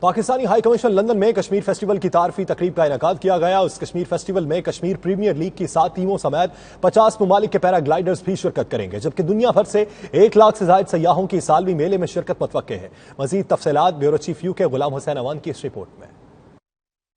Pakistani high commission London میں Kashmir festival کی تعارفی تقریب کا انعقاد کیا گیا. اس کشمیر فیسٹیول میں کشمیر پریمیئر لیگ کی 7 ٹیموں سمیت 50 ممالک کے پیرا گلائیڈرز بھی شرکت کریں گے، جبکہ دنیا بھر سے 1 لاکھ سے زائد سیاحوں کی سالوی میلے میں شرکت متوقع ہے. مزید تفصیلات بیورو چیف یو کے غلام حسین اوان کی اس رپورٹ میں.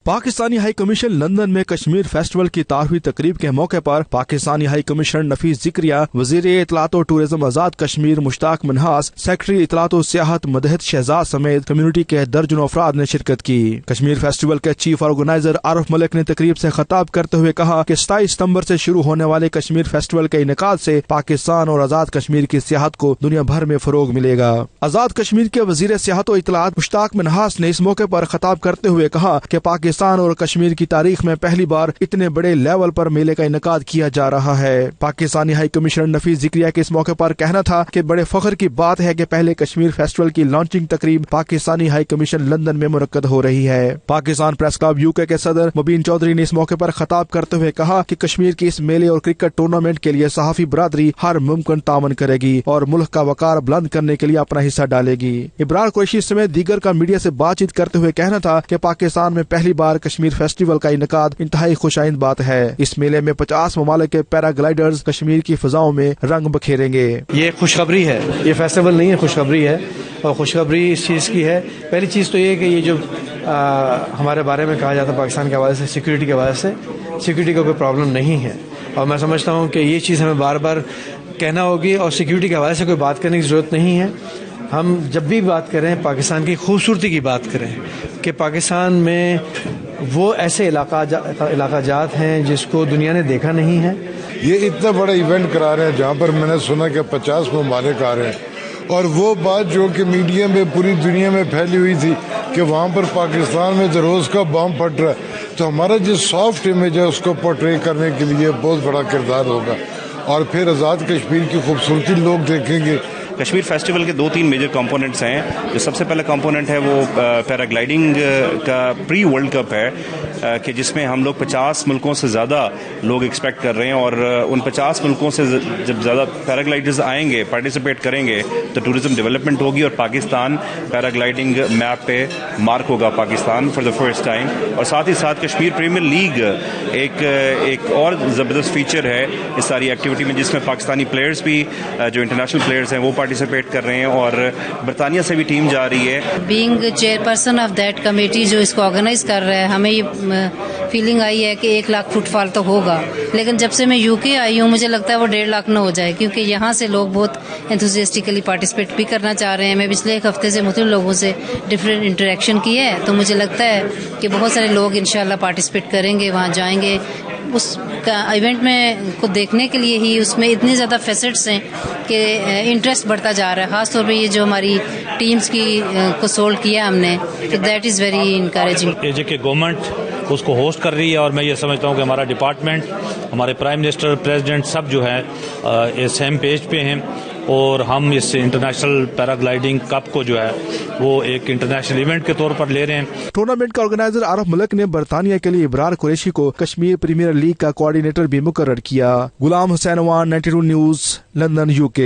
پاکستانی ہائی کمیشن لندن میں کشمیر فیسٹیول کی تعارفی تقریب کے موقع پر پاکستانی ہائی کمشنر نفیس ذکریہ، وزیر اطلاعات و ٹورزم آزاد کشمیر مشتاق منہاس، سیکرٹری اطلاعات و سیاحت مدحت شہزاد سمیت کمیونٹی کے درجنوں افراد نے شرکت کی. کشمیر فیسٹیول کے چیف آرگنائزر عارف ملک نے تقریب سے خطاب کرتے ہوئے کہا کہ 27 ستمبر سے شروع ہونے والے کشمیر فیسٹیول کے انعقاد سے پاکستان اور آزاد کشمیر کی سیاحت کو دنیا بھر میں فروغ ملے گا. آزاد کشمیر کے وزیر سیاحت و اطلاعات مشتاق منہاس نے اس موقع پر خطاب کرتے ہوئے کہا کہ پاکستان اور کشمیر کی تاریخ میں پہلی بار اتنے بڑے لیول پر میلے کا انعقاد کیا جا رہا ہے. پاکستانی ہائی کمشنر نفیس ذکریہ کے اس موقع پر کہنا تھا کہ بڑے فخر کی بات ہے کہ پہلے کشمیر فیسٹیول کی لانچنگ تقریب پاکستانی ہائی کمیشن لندن میں منعقد ہو رہی ہے. پاکستان پریس کلب UK کے صدر مبین چودھری نے اس موقع پر خطاب کرتے ہوئے کہا کہ کشمیر کی اس میلے اور کرکٹ ٹورنامنٹ کے لیے صحافی برادری ہر ممکن تعاون کرے گی اور ملک کا وقار بلند کرنے کے لیے اپنا حصہ ڈالے گی. ابرار قریشی سمیت دیگر کا میڈیا سے بات چیت کرتے ہوئے کہنا تھا کہ پاکستان میں پہلی بار کشمیر فیسٹیول کا انعقاد انتہائی خوشائند بات ہے. اس میلے میں 50 ممالک کے پیرا گلائیڈرز کشمیر کی فضاؤں میں رنگ بکھیریں گے. یہ خوشخبری ہے، یہ فیسٹیول نہیں ہے، خوشخبری ہے. اور خوشخبری اس چیز کی ہے، پہلی چیز تو یہ کہ یہ جو ہمارے بارے میں کہا جاتا ہے پاکستان کے حوالے سے، سیکورٹی کے حوالے سے، سیکورٹی کا کوئی پرابلم نہیں ہے. اور میں سمجھتا ہوں کہ یہ چیز ہمیں بار بار کہنا ہوگی، اور سیکورٹی کے حوالے سے کوئی بات کرنے کی ضرورت نہیں ہے. ہم جب بھی بات کریں پاکستان کی خوبصورتی کی بات کریں کہ پاکستان میں وہ ایسے علاقہ جات ہیں جس کو دنیا نے دیکھا نہیں ہے. یہ اتنا بڑا ایونٹ کرا رہے ہیں جہاں پر میں نے سنا کہ 50 ممالک آ رہے ہیں، اور وہ بات جو کہ میڈیا میں پوری دنیا میں پھیلی ہوئی تھی کہ وہاں پر پاکستان میں روز کا بم پھٹ رہا ہے، تو ہمارا جو سافٹ امیج ہے اس کو پورٹری کرنے کے لیے بہت بڑا کردار ہوگا. اور پھر آزاد کشمیر کی خوبصورتی لوگ دیکھیں گے. کشمیر فیسٹیول کے 2-3 میجر کمپوننٹس ہیں. جو سب سے پہلا کمپوننٹ ہے وہ پیراگلائڈنگ کا پری ورلڈ کپ ہے کہ جس میں ہم لوگ 50 ملکوں سے زیادہ لوگ ایکسپیکٹ کر رہے ہیں، اور ان 50 ملکوں سے جب زیادہ پیراگلائڈرز آئیں گے، پارٹیسپیٹ کریں گے، تو ٹورزم ڈیولپمنٹ ہوگی اور پاکستان پیراگلائڈنگ میپ پہ مارک ہوگا Pakistan for the first time. اور ساتھ ہی ساتھ کشمیر پریمیئر لیگ ایک اور زبردست فیچر ہے اس ساری ایکٹیویٹی میں، جس میں پاکستانی پلیئرز بھی جو انٹرنیشنل پلیئرز ہیں وہ پارٹیسپیٹ کر رہے ہیں، اور برطانیہ سے بھی ٹیم جا رہی ہے. Being chair person of that committee جو اس کو آرگنائز کر رہا ہے، ہمیں یہ فیلنگ آئی ہے کہ 1 لاکھ فٹ فال تو ہوگا، لیکن جب سے میں UK آئی ہوں مجھے لگتا ہے وہ 1.5 لاکھ نہ ہو جائے، کیونکہ یہاں سے لوگ بہت انتھوزیاسٹکلی پارٹیسپیٹ بھی کرنا چاہ رہے ہیں. میں پچھلے 1 ہفتے سے مختلف لوگوں سے ڈفرینٹ انٹریکشن کی ہے، تو مجھے لگتا ہے کہ بہت سارے لوگ انشاءاللہ پارٹیسپیٹ کریں گے، وہاں جائیں گے. اس کا ایونٹ میں کو دیکھنے کے لیے ہی اس میں اتنے زیادہ فیسٹس ہیں کہ انٹرسٹ بڑھتا جا رہا ہے. خاص طور پہ یہ جو ہماری ٹیمز کی کو سولڈ کیا ہم نے، دیٹ از ویری انکریجنگ. یہ کہ گورنمنٹ اس کو ہوسٹ کر رہی ہے، اور میں یہ سمجھتا ہوں کہ ہمارا ڈپارٹمنٹ، ہمارے پرائم منسٹر، پریزیڈنٹ سب جو ہے سیم پیج پہ ہیں، اور ہم اس انٹرنیشنل پیراگلائڈنگ کپ کو جو ہے وہ ایک انٹرنیشنل ایونٹ کے طور پر لے رہے ہیں. ٹورنامنٹ کا آرگنائزر عارف ملک نے برطانیہ کے لیے ابرار قریشی کو کشمیر پریمیئر لیگ کا کوآرڈینیٹر بھی مقرر کیا. غلام حسین اوان، 92 نیوز، لندن، UK.